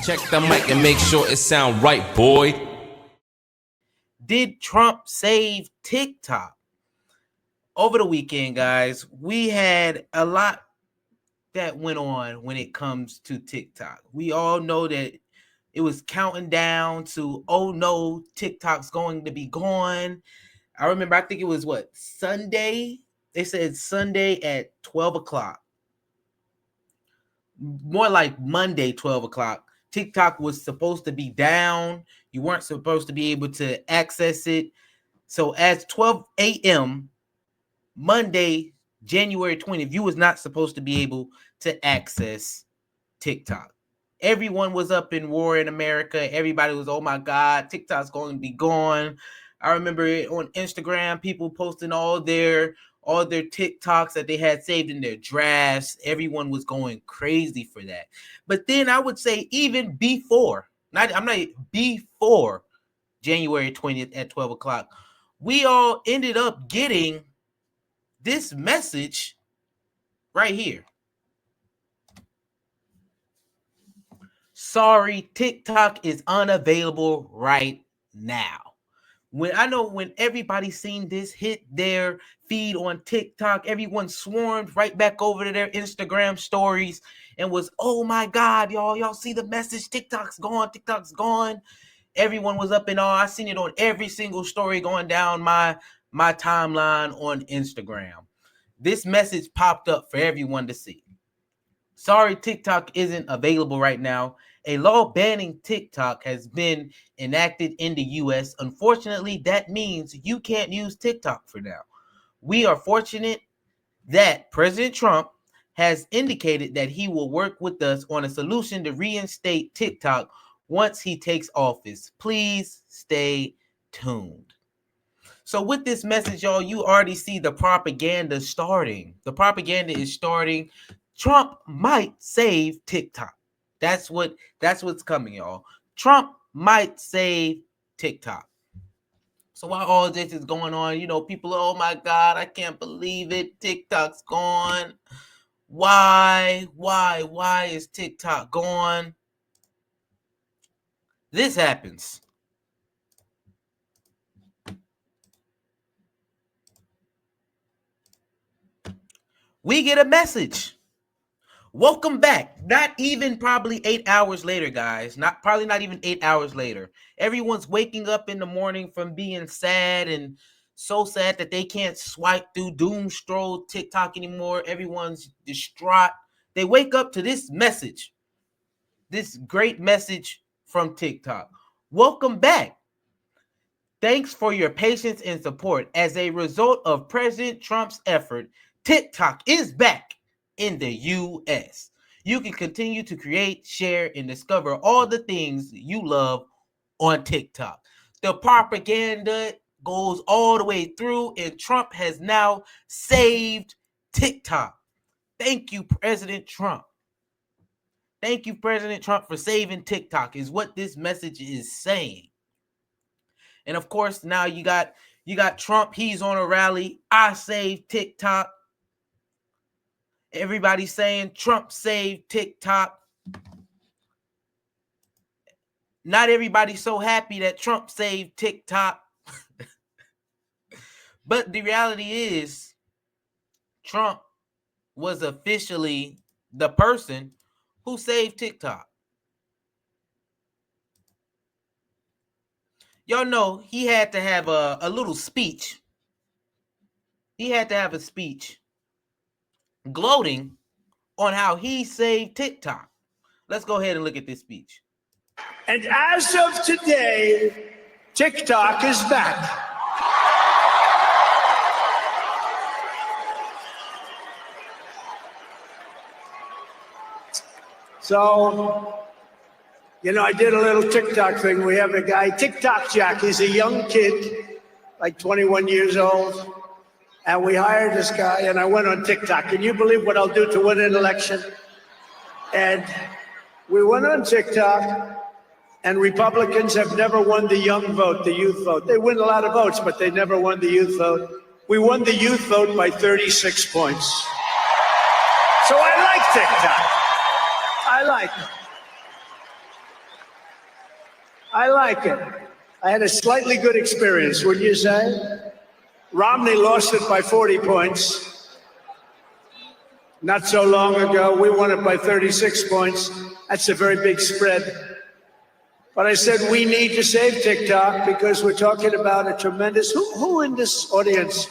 Check the mic and make sure it sound right, boy. Did Trump save TikTok? Over the weekend, guys, we had a lot that went on when it comes to TikTok. We all know that it was counting down to, oh no, TikTok's going to be gone. I remember, I think it was Sunday? They said Sunday at 12 o'clock. More like Monday, 12 o'clock. TikTok was supposed to be down. You weren't supposed to be able to access it. So at 12 a.m., Monday, January 20th, you was not supposed to be able to access TikTok. Everyone was up in war in America. Everybody was, oh my God, TikTok's going to be gone. I remember it on Instagram, people posting all their TikToks that they had saved in their drafts. Everyone was going crazy for that. But then I would say even before January 20th at 12 o'clock, we all ended up getting this message right here. Sorry, TikTok is unavailable right now. When everybody seen this hit their feed on TikTok, everyone swarmed right back over to their Instagram stories and was, oh my God, y'all see the message, TikTok's gone. Everyone was up in awe. I seen it on every single story going down my timeline on Instagram. This message popped up for everyone to see. Sorry, TikTok isn't available right now. A law banning TikTok has been enacted in the U.S. Unfortunately, that means you can't use TikTok for now. We are fortunate that President Trump has indicated that he will work with us on a solution to reinstate TikTok once he takes office. Please stay tuned. So with this message, y'all, you already see the propaganda starting. The propaganda is starting. Trump might save TikTok. That's what's coming, y'all. Trump might save TikTok. So while all this is going on, people, oh my God, I can't believe it. TikTok's gone. Why is TikTok gone? This happens. We get a message. Welcome back. Not even probably 8 hours later, guys. Not even 8 hours later. Everyone's waking up in the morning from being sad and so sad that they can't swipe through doom scroll TikTok anymore. Everyone's distraught. They wake up to this message. This great message from TikTok. Welcome back. Thanks for your patience and support. As a result of President Trump's effort, TikTok is back in the U.S. You can continue to create, share, and discover all the things you love on TikTok. The propaganda goes all the way through, and Trump has now saved TikTok. Thank you, President Trump. Thank you, President Trump, for saving TikTok, is what this message is saying. And of course, now you got Trump. He's on a rally. I saved TikTok. Everybody's saying Trump saved TikTok. Not everybody's so happy that Trump saved TikTok. But the reality is, Trump was officially the person who saved TikTok. Y'all know he had to have a little speech. He had to have a speech gloating on how he saved TikTok. Let's go ahead and look at this speech. And as of today, TikTok is back. So, I did a little TikTok thing. We have a guy, TikTok Jack. He's a young kid, like 21 years old. And we hired this guy, and I went on TikTok. Can you believe what I'll do to win an election? And we went on TikTok, and Republicans have never won the young vote, the youth vote. They win a lot of votes, but they never won the youth vote. We won the youth vote by 36 points. So I like TikTok. I like it. I like it. I had a slightly good experience, wouldn't you say? Romney lost it by 40 points. Not so long ago, we won it by 36 points. That's a very big spread. But I said we need to save TikTok because we're talking about a tremendous. Who in this audience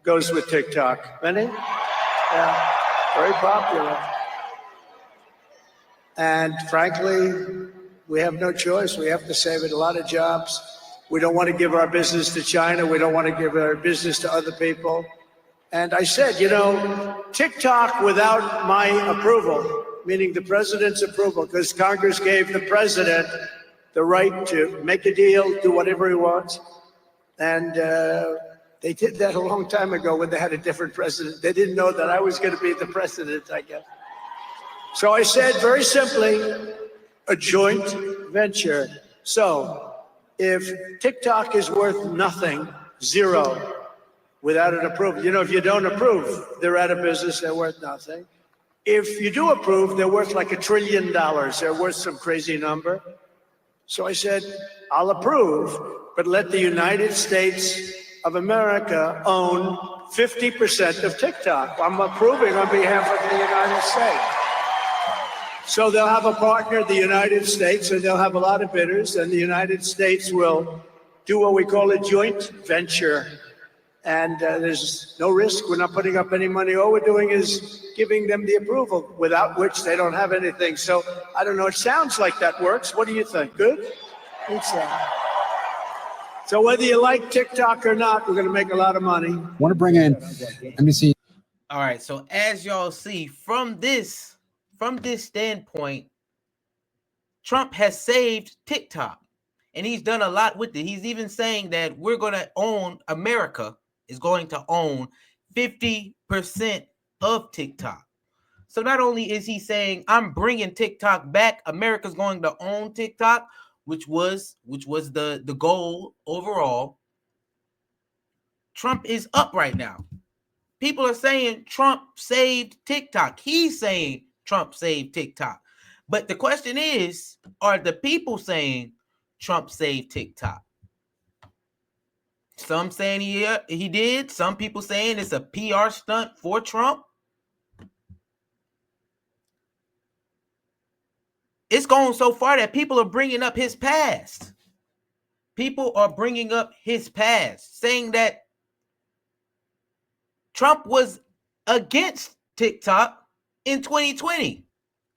goes with TikTok? Many? Yeah, very popular. And frankly, we have no choice. We have to save it. A lot of jobs. We don't want to give our business to China. We don't want to give our business to other people. And I said, TikTok without my approval, meaning the president's approval, because Congress gave the president the right to make a deal, do whatever he wants. And they did that a long time ago when they had a different president. They didn't know that I was going to be the president, I guess. So I said, very simply, a joint venture. So if TikTok is worth nothing, zero, without an approval, if you don't approve, they're out of business, they're worth nothing. If you do approve, they're worth like $1 trillion. They're worth some crazy number. So I said, I'll approve, but let the United States of America own 50% of TikTok. I'm approving on behalf of the United States. So they'll have a partner, the United States, and they'll have a lot of bidders, and the United States will do what we call a joint venture. And there's no risk. We're not putting up any money. All we're doing is giving them the approval, without which they don't have anything. So I don't know. It sounds like that works. What do you think? Good? So whether you like TikTok or not, we're going to make a lot of money. Want to bring in, let me see. All right. So as y'all see from this standpoint, Trump has saved TikTok, and he's done a lot with it. He's even saying that we're going to own America. Is going to own 50% of TikTok. So not only is he saying I'm bringing TikTok back, America's going to own TikTok, which was the goal overall. Trump is up right now. People are saying Trump saved TikTok. He's saying Trump saved TikTok. But the question is, are the people saying Trump saved TikTok? Some saying he did. Some people saying it's a PR stunt for Trump. It's gone so far that people are bringing up his past. People are bringing up his past, saying that Trump was against TikTok in 2020.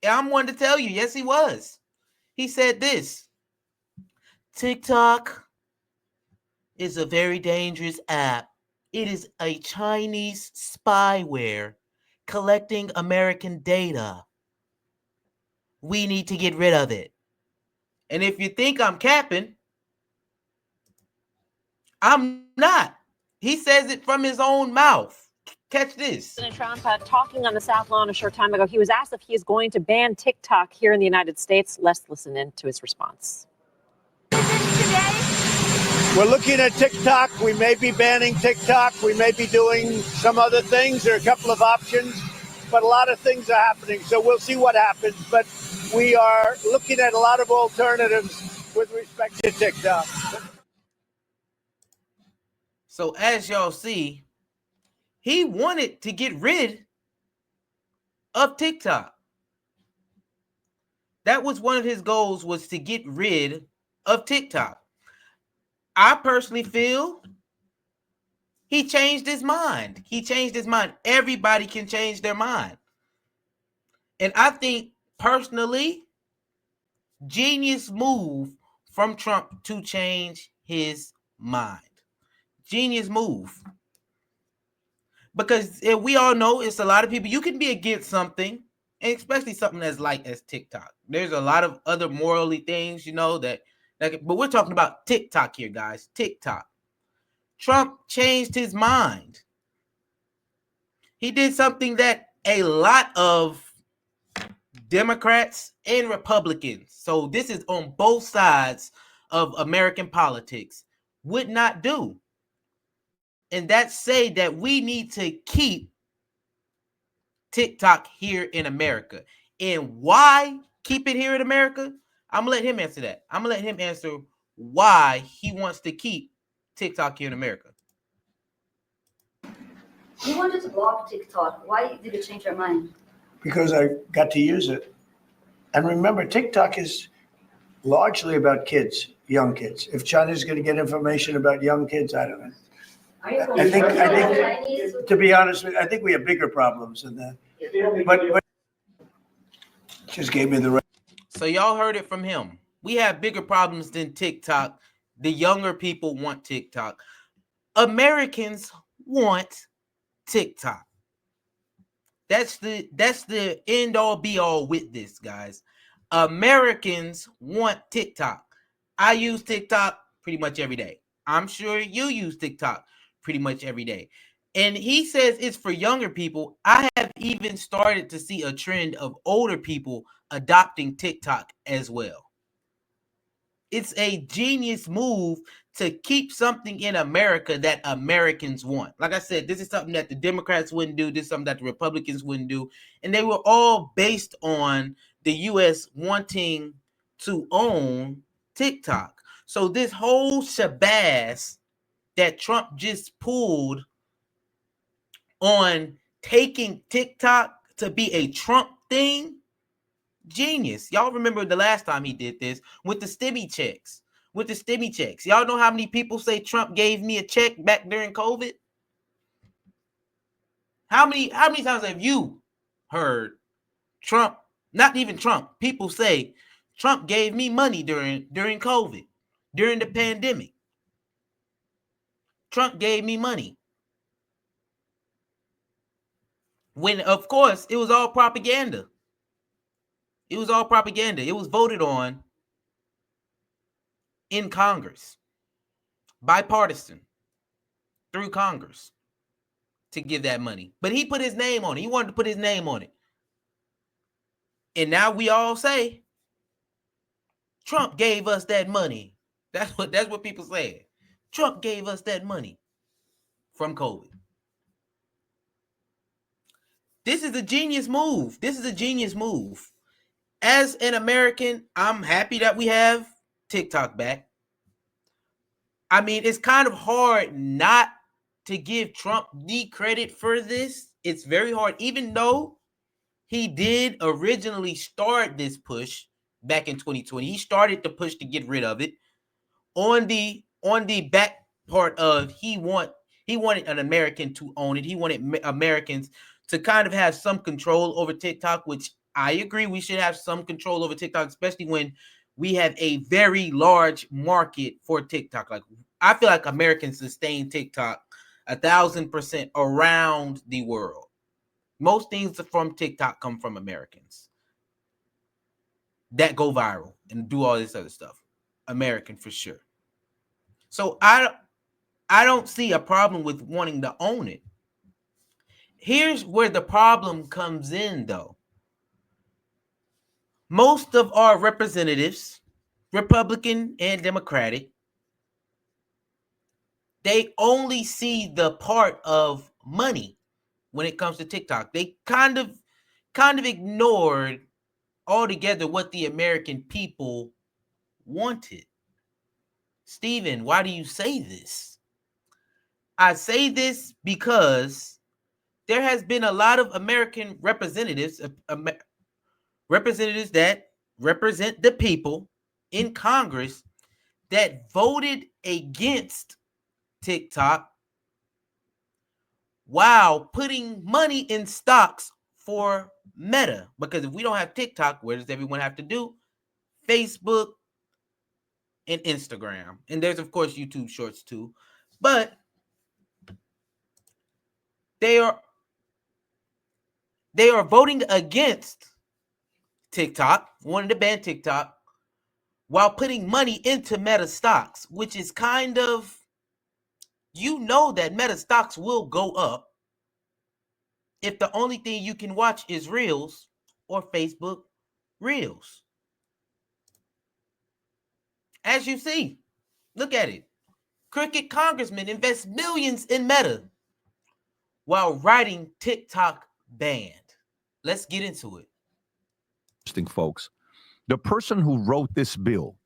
And I'm one to tell you, yes, he was. He said this: TikTok is a very dangerous app. It is a Chinese spyware collecting American data. We need to get rid of it. And if you think I'm capping, I'm not. He says it from his own mouth. Catch this. President Trump talking on the South Lawn a short time ago. He was asked if he is going to ban TikTok here in the United States. Let's listen in to his response. We're looking at TikTok. We may be banning TikTok. We may be doing some other things. There are a couple of options, but a lot of things are happening. So we'll see what happens. But we are looking at a lot of alternatives with respect to TikTok. So as y'all see, he wanted to get rid of TikTok. That was one of his goals, was to get rid of TikTok. I personally feel he changed his mind. He changed his mind. Everybody can change their mind. And I think personally, genius move from Trump to change his mind. Genius move. Because we all know it's a lot of people. You can be against something, and especially something as light as TikTok. There's a lot of other morally things, but we're talking about TikTok here, guys. TikTok. Trump changed his mind. He did something that a lot of Democrats and Republicans, so this is on both sides of American politics, would not do. And that's say that we need to keep TikTok here in America. And why keep it here in America? I'm gonna let him answer that. I'm gonna let him answer why he wants to keep TikTok here in America. You wanted to block TikTok. Why did you change your mind? Because I got to use it. And remember, TikTok is largely about kids, young kids. If China's going to get information about young kids, I don't know. I think, to be honest with you, I think we have bigger problems than that. But just gave me the right. So y'all heard it from him. We have bigger problems than TikTok. The younger people want TikTok. Americans want TikTok. That's the end all be all with this, guys. Americans want TikTok. I use TikTok pretty much every day. I'm sure you use TikTok pretty much every day. And he says it's for younger people. I have even started to see a trend of older people adopting TikTok as well. It's a genius move to keep something in America that Americans want. Like I said, this is something that the Democrats wouldn't do. This is something that the Republicans wouldn't do. And they were all based on the U.S. wanting to own TikTok. So this whole shabazz that Trump just pulled on taking TikTok to be a Trump thing, genius. Y'all remember the last time he did this with the stimmy checks. Y'all know how many people say Trump gave me a check back during COVID? How many times have you heard Trump, not even Trump, people say Trump gave me money during COVID, during the pandemic? Trump gave me money. When, of course, it was all propaganda. It was all propaganda. It was voted on in Congress, bipartisan, through Congress, to give that money. But he put his name on it. He wanted to put his name on it. And now we all say Trump gave us that money. That's what people say. Trump gave us that money from COVID. This is a genius move. As an American, I'm happy that we have TikTok back. I mean, it's kind of hard not to give Trump the credit for this. It's very hard, even though he did originally start this push back in 2020. He started the push to get rid of it. On the back part of he wanted an American to own it. He wanted Americans to kind of have some control over TikTok, which I agree we should have some control over TikTok, especially when we have a very large market for TikTok. Like, I feel like Americans sustain TikTok 1,000% around the world. Most things from TikTok come from Americans that go viral and do all this other stuff. American for sure. So I don't see a problem with wanting to own it. Here's where the problem comes in, though. Most of our representatives, Republican and Democratic, they only see the part of money when it comes to TikTok. They kind of ignored altogether what the American people wanted. Stephen, why do you say this? I say this because there has been a lot of American representatives, representatives that represent the people in Congress, that voted against TikTok while putting money in stocks for Meta. Because if we don't have TikTok, where does everyone have to do? Facebook and Instagram. And there's, of course, YouTube Shorts too. But they are voting against TikTok, wanting to ban TikTok, while putting money into Meta stocks, which is kind of, you know, that Meta stocks will go up if the only thing you can watch is Reels or Facebook Reels. As you see, look at it. Crooked congressmen invest millions in Meta while writing TikTok banned. Let's get into it. Interesting, folks. The person who wrote this bill,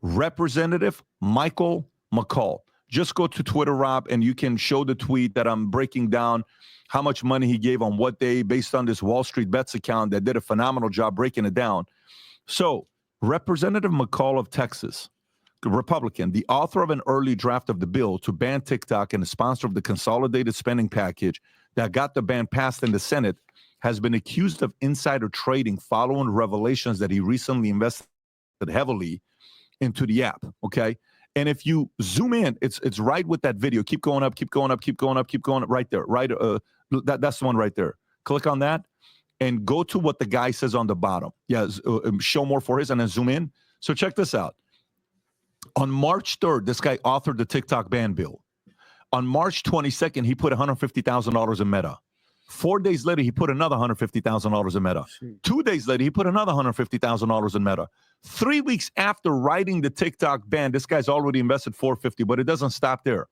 Representative Michael McCall. Just go to Twitter, Rob, and you can show the tweet that I'm breaking down how much money he gave on what day based on this Wall Street Bets account that did a phenomenal job breaking it down. So, Representative McCall of Texas, Republican, the author of an early draft of the bill to ban TikTok and the sponsor of the consolidated spending package that got the ban passed in the Senate, has been accused of insider trading following revelations that he recently invested heavily into the app, okay? And if you zoom in, it's right with that video. Keep going up, keep going up, keep going up, keep going up, right there, right? That's the one right there. Click on that and go to what the guy says on the bottom. Yeah, show more for his and then zoom in. So check this out. On March 3rd, this guy authored the TikTok ban bill. On March 22nd, he put $150,000 in Meta. 4 days later, he put another $150,000 in Meta. 2 days later, he put another $150,000 in Meta. 3 weeks after writing the TikTok ban, this guy's already invested $450,000, but it doesn't stop there.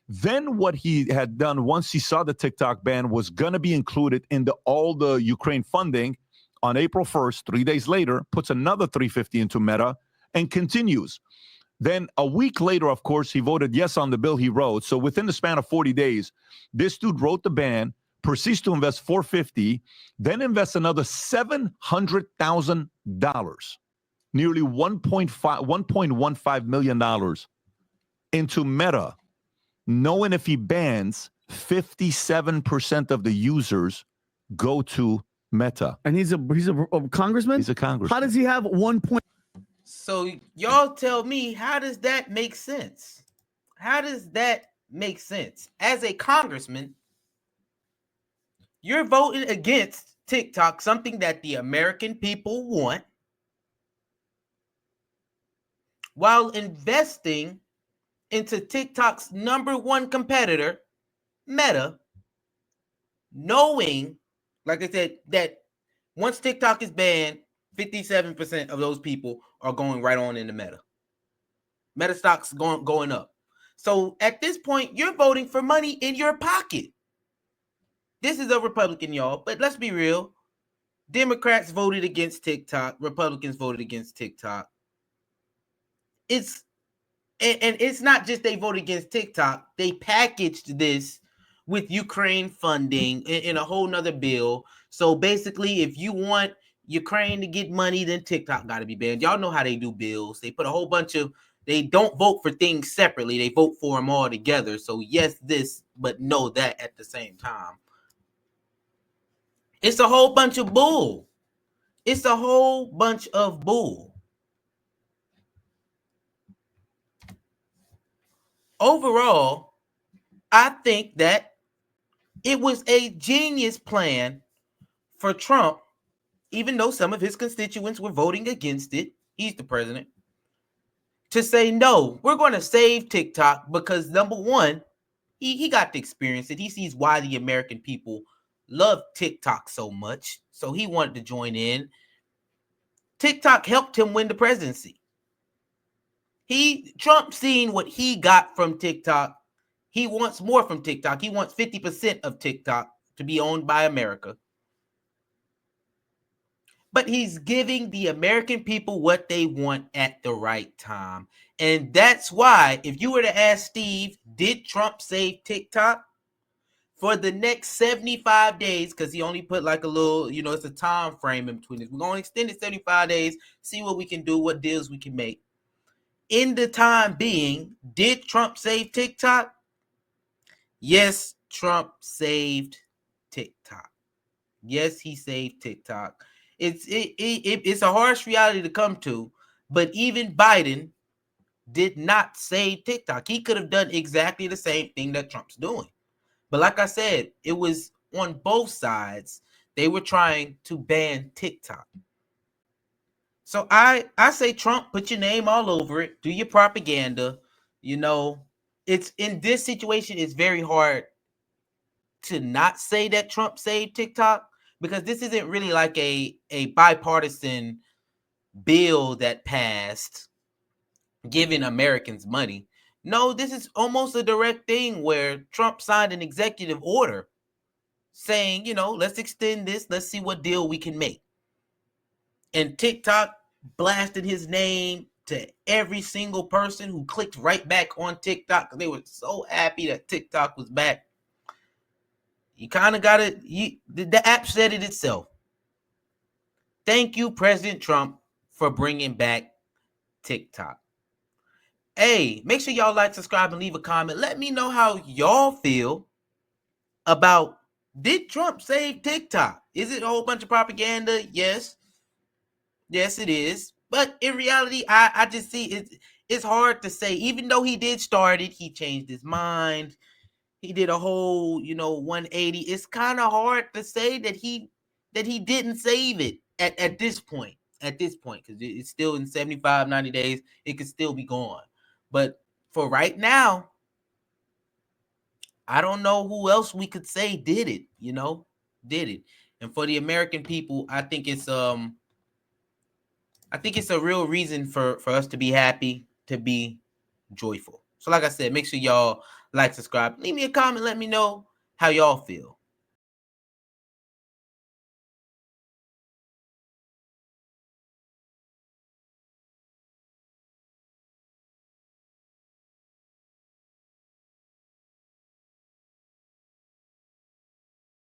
Then what he had done once he saw the TikTok ban was going to be included in all the Ukraine funding on April 1st, 3 days later, puts another $350,000 into Meta and continues. Then a week later, of course, he voted yes on the bill he wrote. So within the span of 40 days, this dude wrote the ban, proceeds to invest $450,000, then invests another $700,000, nearly $1.15 million into Meta, knowing if he bans, 57% of the users go to Meta. And he's a congressman? He's a congressman. How does he have 1 point? So y'all tell me, how does that make sense? How does that make sense? As a congressman, you're voting against TikTok, something that the American people want, while investing into TikTok's #1 competitor, Meta, knowing, like I said, that once TikTok is banned, 57% of those people are going right on into Meta. Meta stock's going up. So at this point, you're voting for money in your pocket. This is a Republican, y'all, but let's be real. Democrats voted against TikTok. Republicans voted against TikTok. It's not just they voted against TikTok. They packaged this with Ukraine funding in a whole nother bill. So basically, if you want Ukraine to get money, then TikTok got to be banned. Y'all know how they do bills. They put a whole bunch of, they don't vote for things separately. They vote for them all together. So yes, this, but no that at the same time. It's a whole bunch of bull. It's a whole bunch of bull. Overall, I think that it was a genius plan for Trump, even though some of his constituents were voting against it. He's the president. To say, no, we're going to save TikTok because, #1, he got to experience it. He sees why the American people love TikTok so much. So he wanted to join in. TikTok helped him win the presidency. Trump seeing what he got from TikTok. He wants more from TikTok. He wants 50% of TikTok to be owned by America. But he's giving the American people what they want at the right time. And that's why, if you were to ask Steve, did Trump save TikTok? For the next 75 days, because he only put like a little, it's a time frame in between this. We're going to extend it 75 days, see what we can do, what deals we can make. In the time being, did Trump save TikTok? Yes, Trump saved TikTok. Yes, he saved TikTok. It's a harsh reality to come to, but even Biden did not save TikTok. He could have done exactly the same thing that Trump's doing. But like I said, it was on both sides. They were trying to ban TikTok. So I say, Trump, put your name all over it. Do your propaganda. It's in this situation, it's very hard to not say that Trump saved TikTok, because this isn't really like a bipartisan bill that passed giving Americans money. No, this is almost a direct thing where Trump signed an executive order saying, let's extend this. Let's see what deal we can make. And TikTok blasted his name to every single person who clicked right back on TikTok because they were so happy that TikTok was back. You kind of got to, the app said it itself. Thank you, President Trump, for bringing back TikTok. Hey, make sure y'all like, subscribe, and leave a comment. Let me know how y'all feel about, did Trump save TikTok? Is it a whole bunch of propaganda? Yes. Yes, it is. But in reality, I just see it's hard to say. Even though he did start it, he changed his mind. He did a whole, 180. It's kind of hard to say that he didn't save it at this point. At this point, because it's still in 75, 90 days, it could still be gone. But for right now, I don't know who else we could say did it, did it. And for the American people, I think it's a real reason for us to be happy, to be joyful. So like I said, make sure y'all like, subscribe, leave me a comment, let me know how y'all feel.